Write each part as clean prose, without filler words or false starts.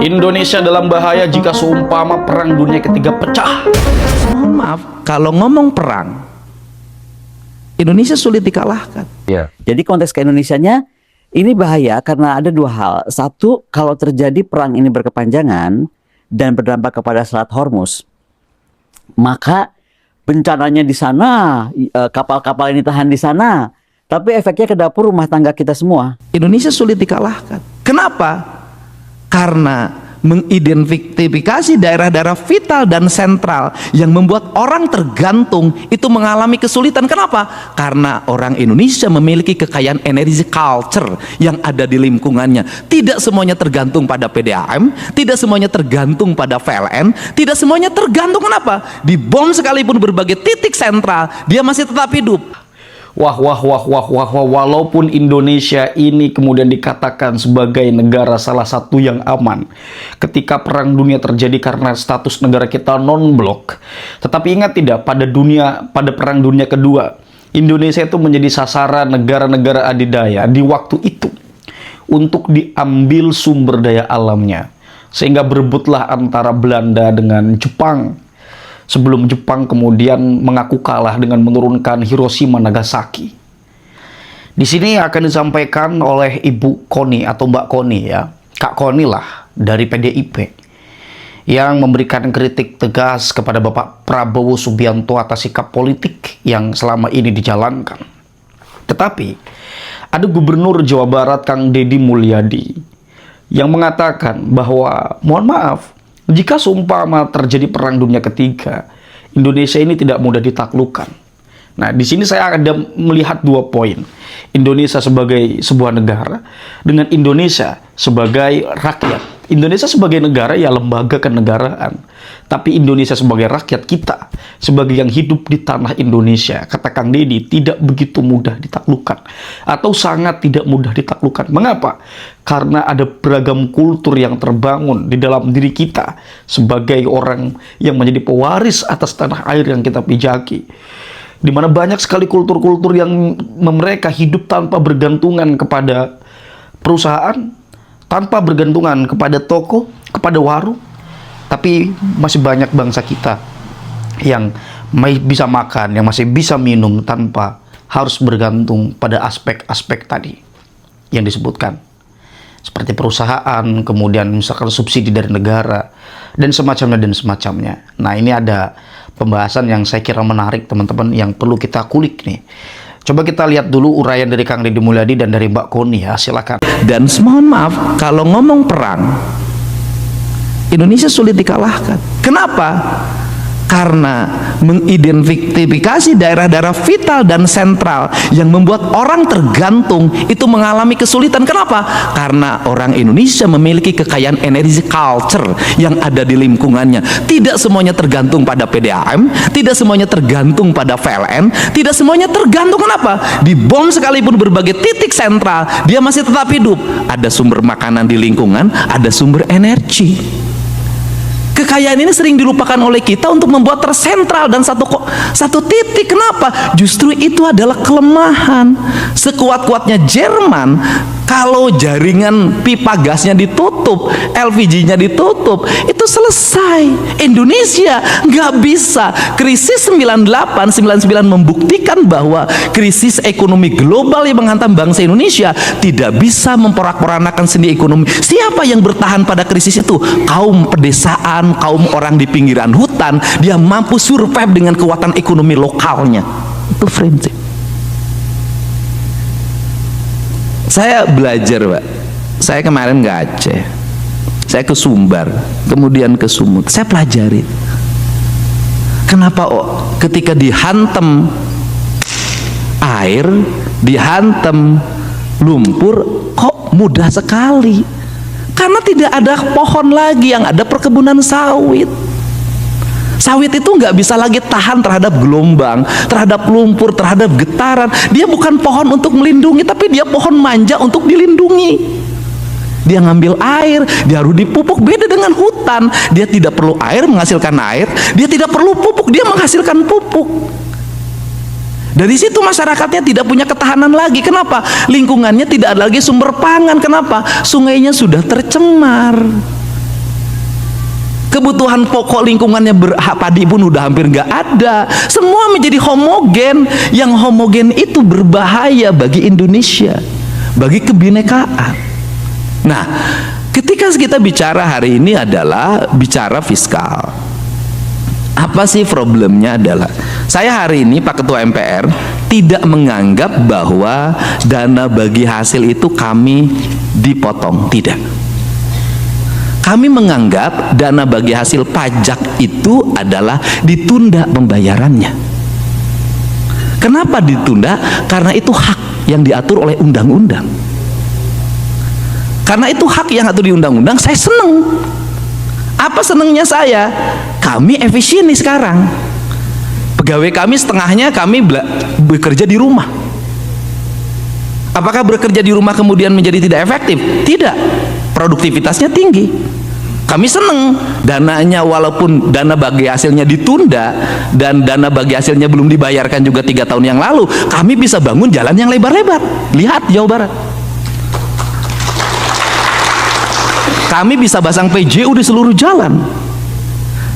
Indonesia dalam bahaya jika seumpama perang dunia ketiga pecah. Mohon maaf, kalau ngomong perang, Indonesia sulit dikalahkan. Ya. Jadi konteks ke Indonesianya ini bahaya karena ada dua hal. Satu, kalau terjadi perang ini berkepanjangan dan berdampak kepada Selat Hormuz, maka bencananya di sana, kapal-kapal ini tahan di sana, tapi efeknya ke dapur rumah tangga kita semua. Indonesia sulit dikalahkan. Kenapa? Karena mengidentifikasi daerah-daerah vital dan sentral yang membuat orang tergantung itu mengalami kesulitan. Kenapa? Karena orang Indonesia memiliki kekayaan energi culture yang ada di lingkungannya. Tidak semuanya tergantung pada PDAM, tidak semuanya tergantung pada PLN, tidak semuanya tergantung. Kenapa? Dibom sekalipun berbagai titik sentral, dia masih tetap hidup. Wah, walaupun Indonesia ini kemudian dikatakan sebagai negara salah satu yang aman ketika perang dunia terjadi karena status negara kita non-blok, tetapi ingat tidak, pada perang dunia kedua, Indonesia itu menjadi sasaran negara-negara adidaya di waktu itu untuk diambil sumber daya alamnya, sehingga berebutlah antara Belanda dengan Jepang. Sebelum Jepang kemudian mengaku kalah dengan menurunkan Hiroshima Nagasaki. Di sini akan disampaikan oleh Ibu Koni atau Mbak Koni ya, Kak Koni lah dari PDIP, yang memberikan kritik tegas kepada Bapak Prabowo Subianto atas sikap politik yang selama ini dijalankan. Tetapi ada Gubernur Jawa Barat Kang Deddy Mulyadi yang mengatakan bahwa mohon maaf, jika seumpama terjadi perang dunia ketiga, Indonesia ini tidak mudah ditaklukkan. Nah, di sini saya ada melihat dua poin. Indonesia sebagai sebuah negara dengan Indonesia sebagai rakyat. Indonesia sebagai negara ya lembaga kenegaraan. Tapi Indonesia sebagai rakyat kita, sebagai yang hidup di tanah Indonesia, kata Kang Deddy, tidak begitu mudah ditaklukkan. Atau sangat tidak mudah ditaklukkan. Mengapa? Karena ada beragam kultur yang terbangun di dalam diri kita sebagai orang yang menjadi pewaris atas tanah air yang kita pijaki. Di mana banyak sekali kultur-kultur yang mereka hidup tanpa bergantungan kepada perusahaan, tanpa bergantungan kepada toko, kepada warung. Tapi masih banyak bangsa kita yang masih bisa makan, yang masih bisa minum tanpa harus bergantung pada aspek-aspek tadi yang disebutkan. Seperti perusahaan, kemudian misalkan subsidi dari negara, dan semacamnya. Nah, ini ada pembahasan yang saya kira menarik teman-teman yang perlu kita kulik nih. Coba kita lihat dulu uraian dari Kang Deddy Mulyadi dan dari Mbak Koni ya, silakan. Dan mohon maaf, kalau ngomong perang, Indonesia sulit dikalahkan. Kenapa? Karena mengidentifikasi daerah-daerah vital dan sentral yang membuat orang tergantung itu mengalami kesulitan. Kenapa? Karena orang Indonesia memiliki kekayaan energi culture yang ada di lingkungannya. Tidak semuanya tergantung pada PDAM, tidak semuanya tergantung pada PLN, tidak semuanya tergantung. Kenapa? Dibom sekalipun berbagai titik sentral, dia masih tetap hidup. Ada sumber makanan di lingkungan, ada sumber energi. Kekayaan ini sering dilupakan oleh kita untuk membuat tersentral dan satu titik. Kenapa? Justru itu adalah kelemahan. Sekuat-kuatnya Jerman, kalau jaringan pipa gasnya ditutup, LPG-nya ditutup, itu selesai. Indonesia nggak bisa. Krisis 98-99 membuktikan bahwa krisis ekonomi global yang menghantam bangsa Indonesia tidak bisa memporak-porandakan sendi ekonomi. Siapa yang bertahan pada krisis itu? Kaum pedesaan, kaum orang di pinggiran hutan. Dia mampu survive dengan kekuatan ekonomi lokalnya. Itu prinsip. Saya belajar, Pak. Saya kemarin ke Aceh, saya ke Sumbar, kemudian ke Sumut. Saya pelajari kenapa ketika dihantam air, dihantam lumpur, kok mudah sekali. Karena tidak ada pohon lagi, yang ada perkebunan sawit. Sawit itu nggak bisa lagi tahan terhadap gelombang, terhadap lumpur, terhadap getaran. Dia bukan pohon untuk melindungi, tapi dia pohon manja untuk dilindungi. Dia ngambil air, dia harus dipupuk. Beda dengan hutan, dia tidak perlu air menghasilkan air, dia tidak perlu pupuk, dia menghasilkan pupuk. Dari situ masyarakatnya tidak punya ketahanan lagi. Kenapa? Lingkungannya tidak ada lagi sumber pangan. Kenapa? Sungainya sudah tercemar. kebutuhan pokok lingkungannya padi pun udah hampir nggak ada. Semua menjadi homogen. Yang homogen itu berbahaya bagi Indonesia, bagi kebinekaan. Nah, ketika kita bicara hari ini adalah bicara fiskal. Apa sih problemnya adalah saya hari ini Pak Ketua MPR tidak menganggap bahwa dana bagi hasil itu kami dipotong, tidak. Kami menganggap dana bagi hasil pajak itu adalah ditunda pembayarannya. Kenapa ditunda? Karena itu hak yang diatur oleh undang-undang. Karena itu hak yang diatur di undang-undang, saya seneng. Apa senengnya saya? Kami efisien nih sekarang. Pegawai kami setengahnya kami bekerja di rumah. Apakah bekerja di rumah kemudian menjadi tidak efektif? Tidak. Produktivitasnya tinggi. Kami seneng dananya, walaupun dana bagi hasilnya ditunda dan dana bagi hasilnya belum dibayarkan juga 3 tahun yang lalu, kami bisa bangun jalan yang lebar-lebar. Lihat Jawa Barat. Kami bisa pasang PJU di seluruh jalan.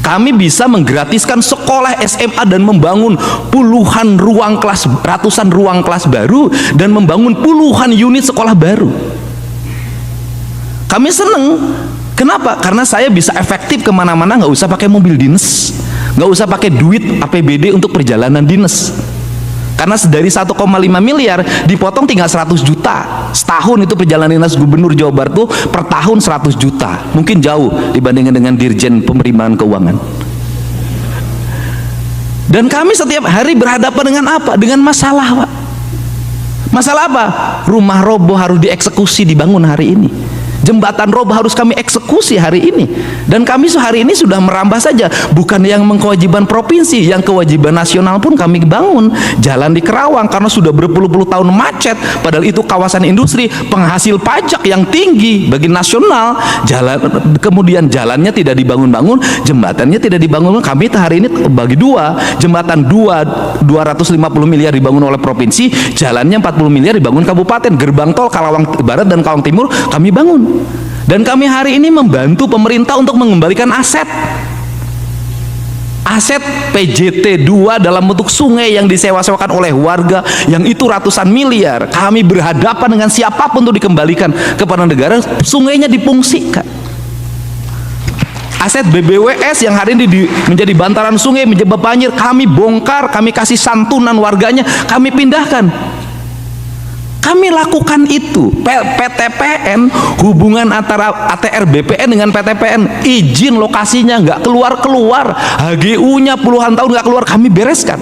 Kami bisa menggratiskan sekolah SMA dan membangun puluhan ruang kelas, ratusan ruang kelas baru, dan membangun puluhan unit sekolah baru. Kami seneng. Kenapa? Karena saya bisa efektif kemana-mana, nggak usah pakai mobil dinas, nggak usah pakai duit APBD untuk perjalanan dinas. Karena dari 1,5 miliar dipotong tinggal 100 juta. Setahun itu perjalanan dinas gubernur Jawa Barat tuh per tahun 100 juta. Mungkin jauh dibandingkan dengan Dirjen Penerimaan Keuangan. Dan kami setiap hari berhadapan dengan apa? Dengan masalah, Pak. Masalah apa? Rumah roboh harus dieksekusi dibangun hari ini. Jembatan roboh harus kami eksekusi hari ini. Dan kami hari ini sudah merambah saja, bukan yang kewajiban provinsi, yang kewajiban nasional pun kami bangun. Jalan di Kerawang karena sudah berpuluh-puluh tahun macet, padahal itu kawasan industri penghasil pajak yang tinggi bagi nasional. Kemudian jalannya tidak dibangun-bangun, jembatannya tidak dibangun. Kami hari ini bagi dua, jembatan 250 miliar dibangun oleh provinsi, jalannya 40 miliar dibangun kabupaten. Gerbang tol Karawang Barat dan Karawang Timur kami bangun. Dan kami hari ini membantu pemerintah untuk mengembalikan aset PJT 2 dalam bentuk sungai yang disewa-sewakan oleh warga, yang itu ratusan miliar. Kami berhadapan dengan siapapun untuk dikembalikan kepada negara, sungainya difungsikan. Aset BBWS yang hari ini menjadi bantaran sungai, menjadi banjir, kami bongkar, kami kasih santunan warganya, kami pindahkan. Kami lakukan itu. PTPN, hubungan antara ATR BPN dengan PTPN, izin lokasinya nggak keluar-keluar, HGU-nya puluhan tahun nggak keluar, kami bereskan.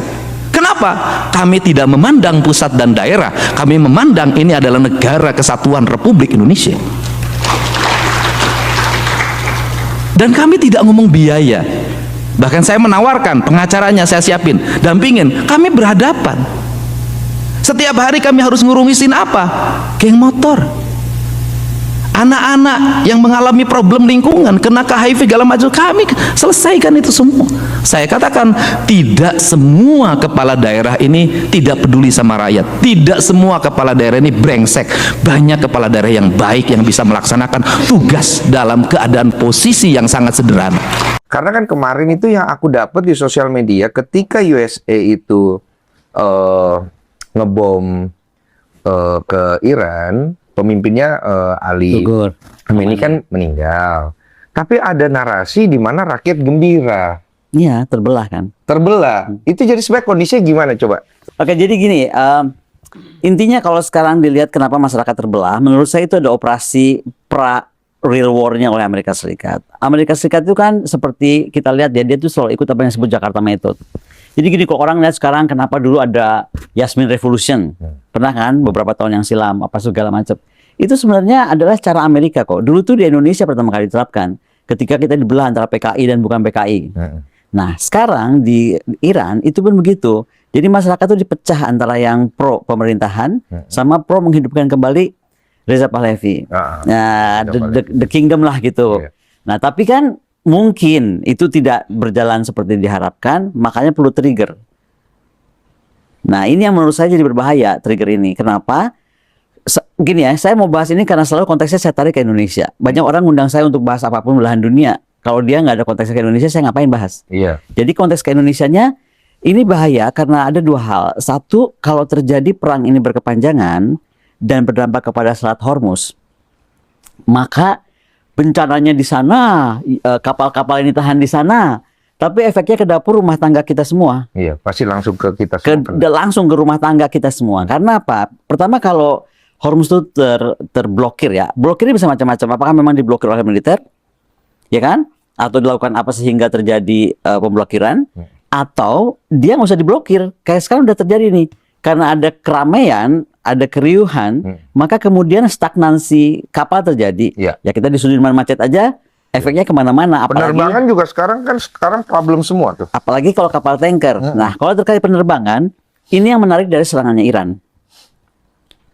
Kenapa? Kami tidak memandang pusat dan daerah, kami memandang ini adalah negara kesatuan Republik Indonesia. Dan kami tidak ngomong biaya. Bahkan saya menawarkan, pengacaranya saya siapin, dampingin, kami berhadapan. Setiap hari kami harus ngurusin apa? Geng motor. Anak-anak yang mengalami problem lingkungan, kena ke HIV segala macam, kami selesaikan itu semua. Saya katakan, tidak semua kepala daerah ini tidak peduli sama rakyat. Tidak semua kepala daerah ini brengsek. Banyak kepala daerah yang baik yang bisa melaksanakan tugas dalam keadaan posisi yang sangat sederhana. Karena kan kemarin itu yang aku dapat di sosial media, ketika USA itu ngebom ke Iran, pemimpinnya Ali Khamenei kan meninggal. Tapi ada narasi di mana rakyat gembira. Iya, terbelah kan. Terbelah. Itu jadi sebenarnya kondisinya gimana coba? Oke, jadi gini, intinya kalau sekarang dilihat kenapa masyarakat terbelah, menurut saya itu ada operasi real war-nya oleh Amerika Serikat. Amerika Serikat itu kan seperti kita lihat dia tuh selalu ikut apa yang disebut Jakarta Method. Jadi gini, kalau orang lihat sekarang kenapa dulu ada Yasmin Revolution, pernah kan beberapa tahun yang silam, apa segala macam. Itu sebenarnya adalah cara Amerika kok. Dulu tuh di Indonesia pertama kali diterapkan, ketika kita dibelah antara PKI dan bukan PKI. Nah, sekarang di Iran itu pun begitu. Jadi masyarakat itu dipecah antara yang pro pemerintahan sama pro menghidupkan kembali Reza Pahlavi. Nah, the kingdom lah gitu. Nah, tapi kan mungkin itu tidak berjalan seperti diharapkan, makanya perlu trigger. Nah, ini yang menurut saya jadi berbahaya, trigger ini. Kenapa? Gini ya, saya mau bahas ini karena selalu konteksnya saya tarik ke Indonesia. Banyak orang undang saya untuk bahas apapun belahan dunia. Kalau dia nggak ada konteks ke Indonesia, saya ngapain bahas? Iya. Jadi konteks ke Indonesianya ini bahaya karena ada dua hal. Satu, kalau terjadi perang ini berkepanjangan dan berdampak kepada Selat Hormuz, maka bencananya di sana, kapal-kapal ini tahan di sana, tapi efeknya ke dapur rumah tangga kita semua. Iya, pasti langsung ke kita semua. Langsung ke rumah tangga kita semua. Karena apa? Pertama, kalau Hormuz itu terblokir ya. Blokirnya bisa macam-macam. Apakah memang diblokir oleh militer? Ya kan? Atau dilakukan apa sehingga terjadi pemblokiran? Atau dia nggak usah diblokir. Kayak sekarang udah terjadi nih. Karena ada keramaian, ada keriuhan, maka kemudian stagnansi kapal terjadi. Ya kita di Sudirman macet aja, efeknya kemana-mana. Penerbangan juga sekarang problem semua tuh. Apalagi kalau kapal tanker. Nah, kalau terkait penerbangan, ini yang menarik dari serangannya Iran.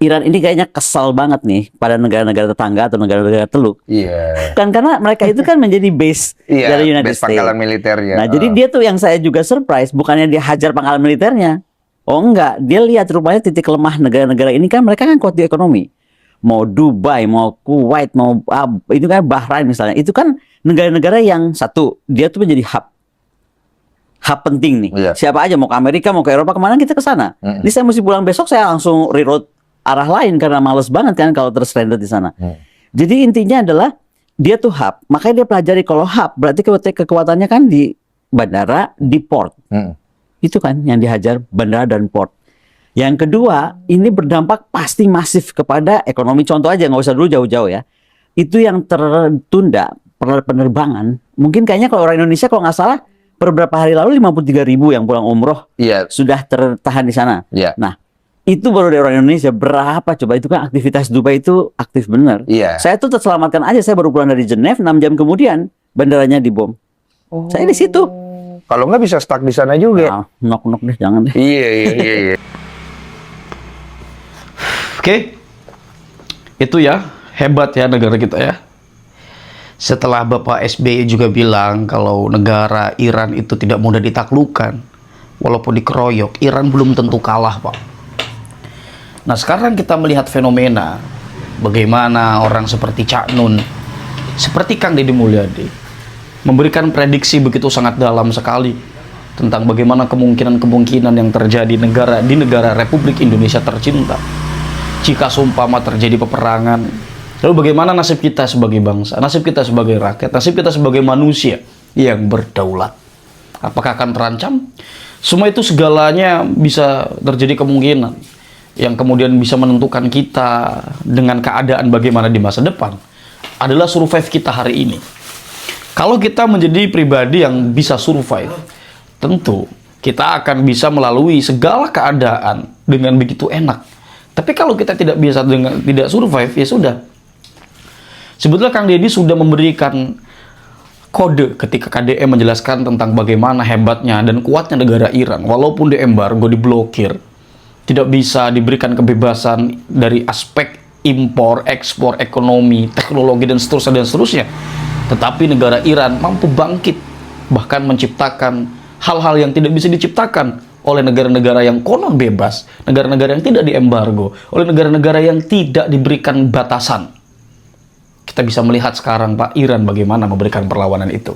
Iran ini kayaknya kesal banget nih pada negara-negara tetangga atau negara-negara teluk. Iya. Kan karena mereka itu kan menjadi base dari United base States. pangkalan militernya. Nah, jadi dia tuh yang saya juga surprise, bukannya dia hajar pangkalan militernya. Oh enggak, dia lihat rupanya titik lemah negara-negara ini kan mereka kan kuat di ekonomi. Mau Dubai, mau Kuwait, mau itu kan Bahrain misalnya. Itu kan negara-negara yang satu, dia tuh menjadi hub penting nih. Iya. Siapa aja mau ke Amerika, mau ke Eropa, kemana kita ke sana. Ini saya mesti pulang besok, saya langsung reroute arah lain karena males banget kan kalau terstranded di sana. Jadi intinya adalah dia tuh hub. Makanya dia pelajari kalau hub berarti kekuatannya kan di bandara, di port. Itu kan yang dihajar, bandara dan port. Yang kedua, ini berdampak pasti masif kepada ekonomi. Contoh aja, nggak usah dulu jauh-jauh ya. Itu yang tertunda penerbangan. Mungkin kayaknya kalau orang Indonesia kalau nggak salah beberapa hari lalu 53.000 yang pulang umroh sudah tertahan di sana. Nah, itu baru dari orang Indonesia. Berapa coba? Itu kan aktivitas Dubai itu aktif bener. Saya tuh terselamatkan aja. Saya baru pulang dari Genève, 6 jam kemudian bandaranya dibom. Saya di situ. Kalau nggak bisa stuck di sana juga. Nah, nok-nok deh, jangan deh. Iya. Oke, itu ya, hebat ya negara kita ya. Setelah Bapak SBY juga bilang kalau negara Iran itu tidak mudah ditaklukkan, walaupun dikeroyok, Iran belum tentu kalah, Pak. Nah, sekarang kita melihat fenomena bagaimana orang seperti Cak Nun, seperti Kang Deddy Mulyadi, memberikan prediksi begitu sangat dalam sekali tentang bagaimana kemungkinan-kemungkinan yang terjadi di negara Republik Indonesia tercinta. Jika seumpama terjadi peperangan, lalu bagaimana nasib kita sebagai bangsa, nasib kita sebagai rakyat, nasib kita sebagai manusia yang berdaulat? Apakah akan terancam? Semua itu segalanya bisa terjadi kemungkinan yang kemudian bisa menentukan kita dengan keadaan bagaimana di masa depan adalah survive kita hari ini. Kalau kita menjadi pribadi yang bisa survive, tentu kita akan bisa melalui segala keadaan dengan begitu enak. Tapi kalau kita tidak bisa tidak survive, ya sudah. Sebetulnya Kang Deddy sudah memberikan kode ketika KDM menjelaskan tentang bagaimana hebatnya dan kuatnya negara Iran. Walaupun diembargo, diblokir, tidak bisa diberikan kebebasan dari aspek impor, ekspor, ekonomi, teknologi, dan seterusnya. Tetapi negara Iran mampu bangkit, bahkan menciptakan hal-hal yang tidak bisa diciptakan oleh negara-negara yang konon bebas, negara-negara yang tidak diembargo, oleh negara-negara yang tidak diberikan batasan. Kita bisa melihat sekarang Pak Iran bagaimana memberikan perlawanan itu.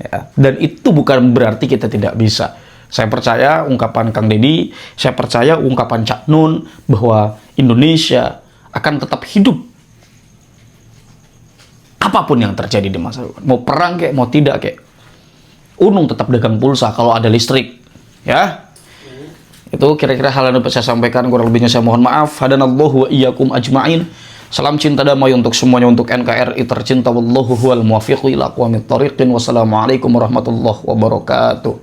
Ya, dan itu bukan berarti kita tidak bisa. Saya percaya ungkapan Kang Deddy, saya percaya ungkapan Cak Nun bahwa Indonesia akan tetap hidup apapun yang terjadi di masa depan. Mau perang kek, mau tidak kek. Unung tetap dagang pulsa kalau ada listrik. Ya, itu kira-kira hal yang dapat saya sampaikan. Kurang lebihnya saya mohon maaf. Hadanallahu wa iyyakum ajma'in. Salam cinta damai untuk semuanya, untuk NKRI tercinta. Wallahu huwal muwaffiq ila aqwamit thoriqin. Wassalamualaikum warahmatullahi wabarakatuh.